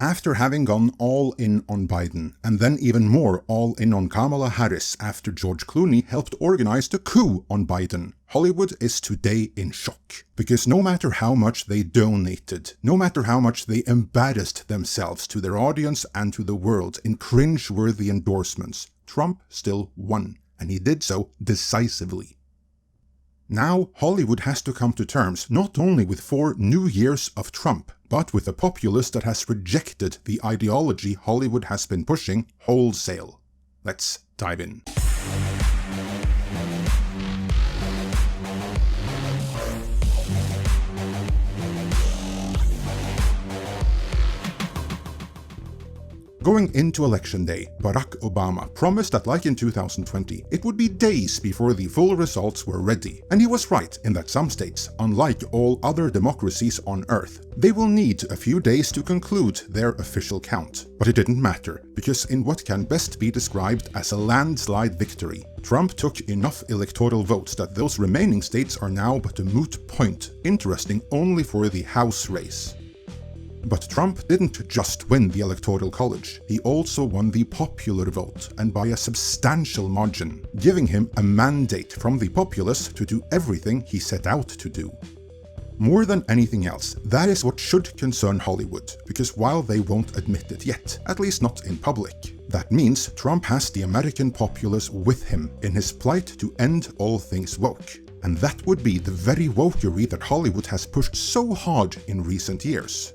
After having gone all in on Biden, and then even more all in on Kamala Harris after George Clooney helped organize the coup on Biden, Hollywood is today in shock. Because no matter how much they donated, no matter how much they embarrassed themselves to their audience and to the world in cringe-worthy endorsements, Trump still won, and he did so decisively. Now, Hollywood has to come to terms not only with 4 new years of Trump, but with a populace that has rejected the ideology Hollywood has been pushing wholesale. Let's dive in. Going into Election Day, Barack Obama promised that, like in 2020, it would be days before the full results were ready. And he was right in that some states, unlike all other democracies on Earth, they will need a few days to conclude their official count. But it didn't matter, because in what can best be described as a landslide victory, Trump took enough electoral votes that those remaining states are now but a moot point, interesting only for the House race. But Trump didn't just win the Electoral College, he also won the popular vote, and by a substantial margin, giving him a mandate from the populace to do everything he set out to do. More than anything else, that is what should concern Hollywood, because while they won't admit it yet, at least not in public, that means Trump has the American populace with him in his plight to end all things woke. And that would be the very wokery that Hollywood has pushed so hard in recent years.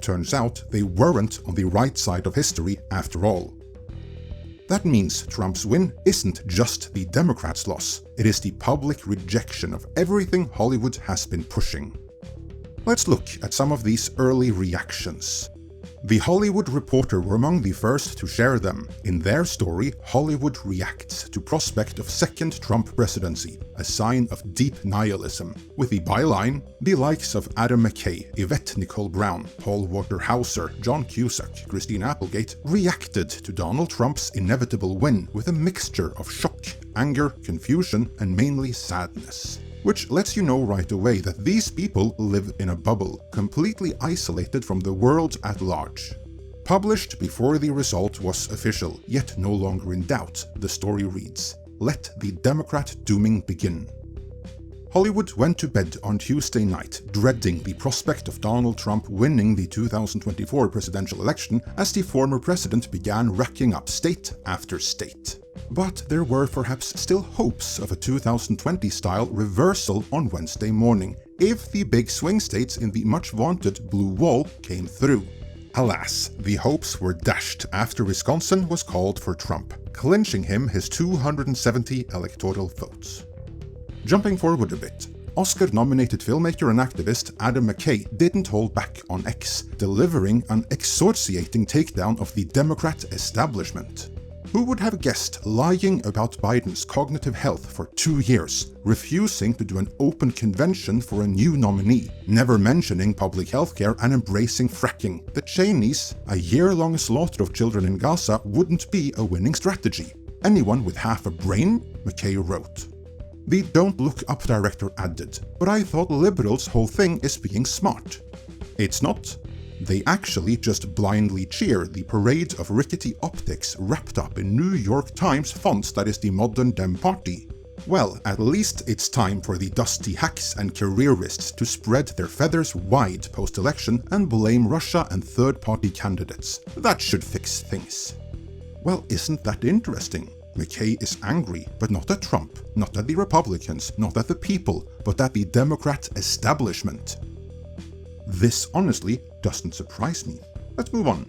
Turns out they weren't on the right side of history after all. That means Trump's win isn't just the Democrats' loss, it is the public rejection of everything Hollywood has been pushing. Let's look at some of these early reactions. The Hollywood Reporter were among the first to share them. In their story, Hollywood reacts to prospect of second Trump presidency, a sign of deep nihilism, with the byline, the likes of Adam McKay, Yvette Nicole Brown, Paul Walter Hauser, John Cusack, Christine Applegate reacted to Donald Trump's inevitable win with a mixture of shock, anger, confusion, and mainly sadness. Which lets you know right away that these people live in a bubble, completely isolated from the world at large. Published before the result was official, yet no longer in doubt, the story reads, "Let the Democrat dooming begin." Hollywood went to bed on Tuesday night, dreading the prospect of Donald Trump winning the 2024 presidential election as the former president began racking up state after state. But there were perhaps still hopes of a 2020-style reversal on Wednesday morning, if the big swing states in the much-vaunted Blue Wall came through. Alas, the hopes were dashed after Wisconsin was called for Trump, clinching him his 270 electoral votes. Jumping forward a bit, Oscar-nominated filmmaker and activist Adam McKay didn't hold back on X, delivering an excoriating takedown of the Democrat establishment. Who would have guessed lying about Biden's cognitive health for 2 years, refusing to do an open convention for a new nominee, never mentioning public healthcare and embracing fracking? The Cheneys, a year-long slaughter of children in Gaza wouldn't be a winning strategy. Anyone with half a brain? McKay wrote. The Don't Look Up director added, "But I thought liberals' whole thing is being smart." It's not. They actually just blindly cheer the parade of rickety optics wrapped up in New York Times fonts that is the modern Dem Party. Well, at least it's time for the dusty hacks and careerists to spread their feathers wide post-election and blame Russia and third-party candidates. That should fix things. Well, isn't that interesting? McKay is angry, but not at Trump, not at the Republicans, not at the people, but at the Democrat establishment. This honestly doesn't surprise me. Let's move on.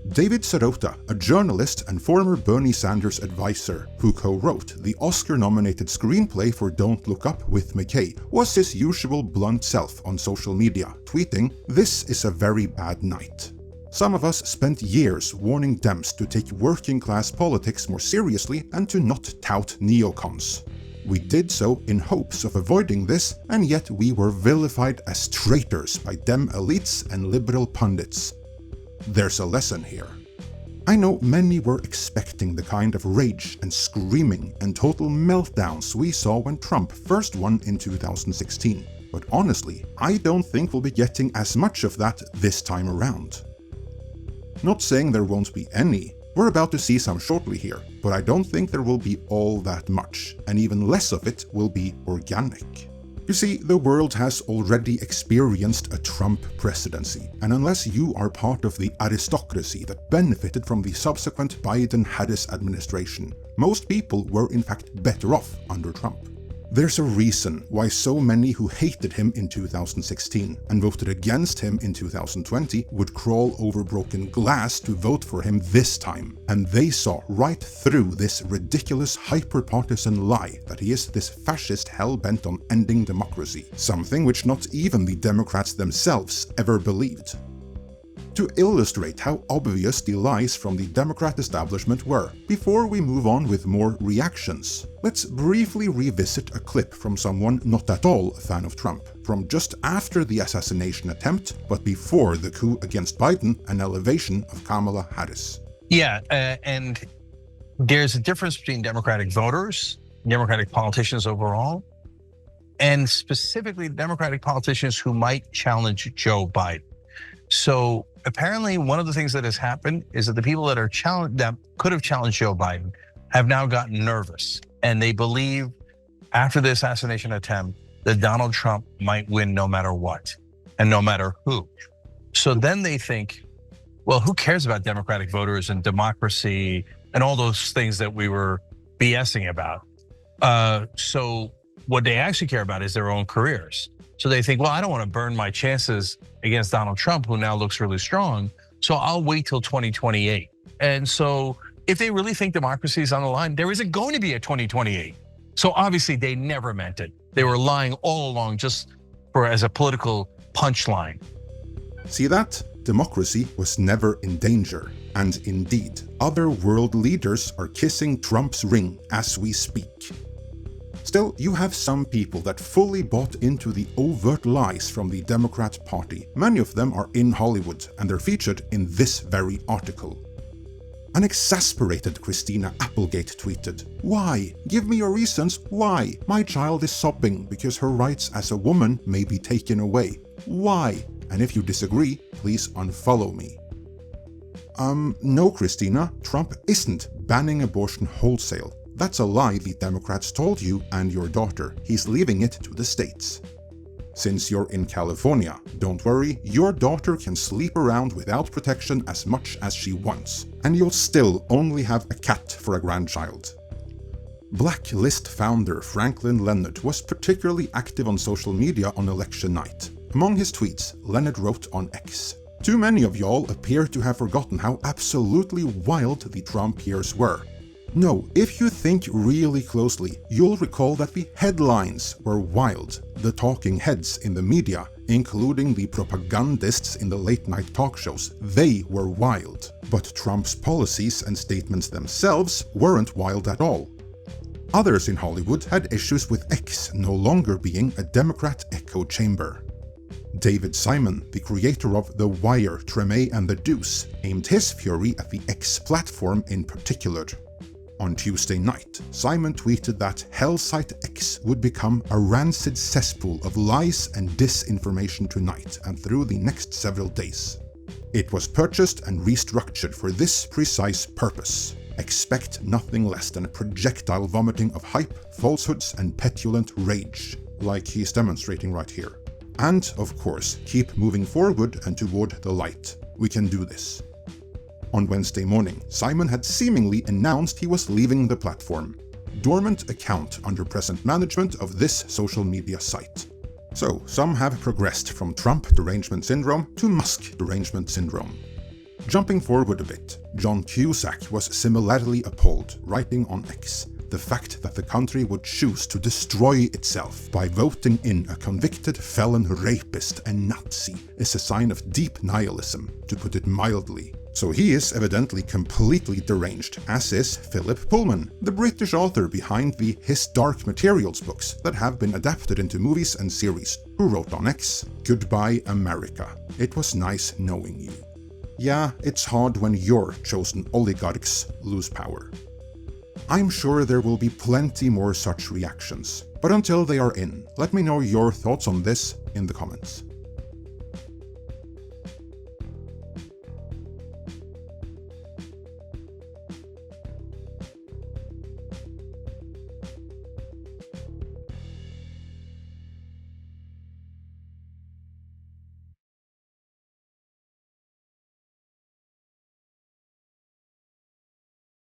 David Sirota, a journalist and former Bernie Sanders advisor who co-wrote the Oscar-nominated screenplay for Don't Look Up with McKay, was his usual blunt self on social media, tweeting, "This is a very bad night. Some of us spent years warning Dems to take working-class politics more seriously and to not tout neocons. We did so in hopes of avoiding this, and yet we were vilified as traitors by Dem elites and liberal pundits. There's a lesson here." I know many were expecting the kind of rage and screaming and total meltdowns we saw when Trump first won in 2016, but honestly, I don't think we'll be getting as much of that this time around. Not saying there won't be any. We're about to see some shortly here, but I don't think there will be all that much, and even less of it will be organic. You see, the world has already experienced a Trump presidency, and unless you are part of the aristocracy that benefited from the subsequent Biden-Harris administration, most people were in fact better off under Trump. There's a reason why so many who hated him in 2016 and voted against him in 2020 would crawl over broken glass to vote for him this time. And they saw right through this ridiculous hyper-partisan lie that he is this fascist hell-bent on ending democracy, something which not even the Democrats themselves ever believed. To illustrate how obvious the lies from the Democrat establishment were, before we move on with more reactions, let's briefly revisit a clip from someone not at all a fan of Trump, from just after the assassination attempt, but before the coup against Biden and elevation of Kamala Harris. Yeah, and there's a difference between Democratic voters, Democratic politicians overall, and specifically Democratic politicians who might challenge Joe Biden. So apparently one of the things that has happened is that the people that could have challenged Joe Biden have now gotten nervous, and they believe after the assassination attempt that Donald Trump might win no matter what and no matter who. So then they think, well, who cares about Democratic voters and democracy and all those things that we were BSing about? So what they actually care about is their own careers. So they think, well, I don't want to burn my chances against Donald Trump, who now looks really strong, so I'll wait till 2028. And so if they really think democracy is on the line, there isn't going to be a 2028. So obviously they never meant it. They were lying all along just as a political punchline. See that? Democracy was never in danger. And indeed, other world leaders are kissing Trump's ring as we speak. Still, you have some people that fully bought into the overt lies from the Democrat Party. Many of them are in Hollywood, and they're featured in this very article. An exasperated Christina Applegate tweeted, "Why? Give me your reasons why. My child is sobbing because her rights as a woman may be taken away. Why? And if you disagree, please unfollow me." No, Christina, Trump isn't banning abortion wholesale. That's a lie the Democrats told you and your daughter. He's leaving it to the states. Since you're in California, don't worry, your daughter can sleep around without protection as much as she wants, and you'll still only have a cat for a grandchild. Blacklist founder Franklin Leonard was particularly active on social media on election night. Among his tweets, Leonard wrote on X, "Too many of y'all appear to have forgotten how absolutely wild the Trump years were. No, if you think really closely, you'll recall that the headlines were wild. The talking heads in the media, including the propagandists in the late-night talk shows, they were wild. But Trump's policies and statements themselves weren't wild at all." Others in Hollywood had issues with X no longer being a Democrat echo chamber. David Simon, the creator of The Wire, Treme and The Deuce, aimed his fury at the X platform in particular. On Tuesday night, Simon tweeted that Hellsite X would become a rancid cesspool of lies and disinformation tonight and through the next several days. It was purchased and restructured for this precise purpose. Expect nothing less than a projectile vomiting of hype, falsehoods, and petulant rage, like he's demonstrating right here. And, of course, keep moving forward and toward the light. We can do this. On Wednesday morning, Simon had seemingly announced he was leaving the platform. Dormant account under present management of this social media site. So, some have progressed from Trump derangement syndrome to Musk derangement syndrome. Jumping forward a bit, John Cusack was similarly appalled, writing on X, "The fact that the country would choose to destroy itself by voting in a convicted felon rapist and Nazi is a sign of deep nihilism, to put it mildly." So he is evidently completely deranged, as is Philip Pullman, the British author behind the His Dark Materials books that have been adapted into movies and series, who wrote on X, "Goodbye America. It was nice knowing you." Yeah, it's hard when your chosen oligarchs lose power. I'm sure there will be plenty more such reactions, but until they are in, let me know your thoughts on this in the comments.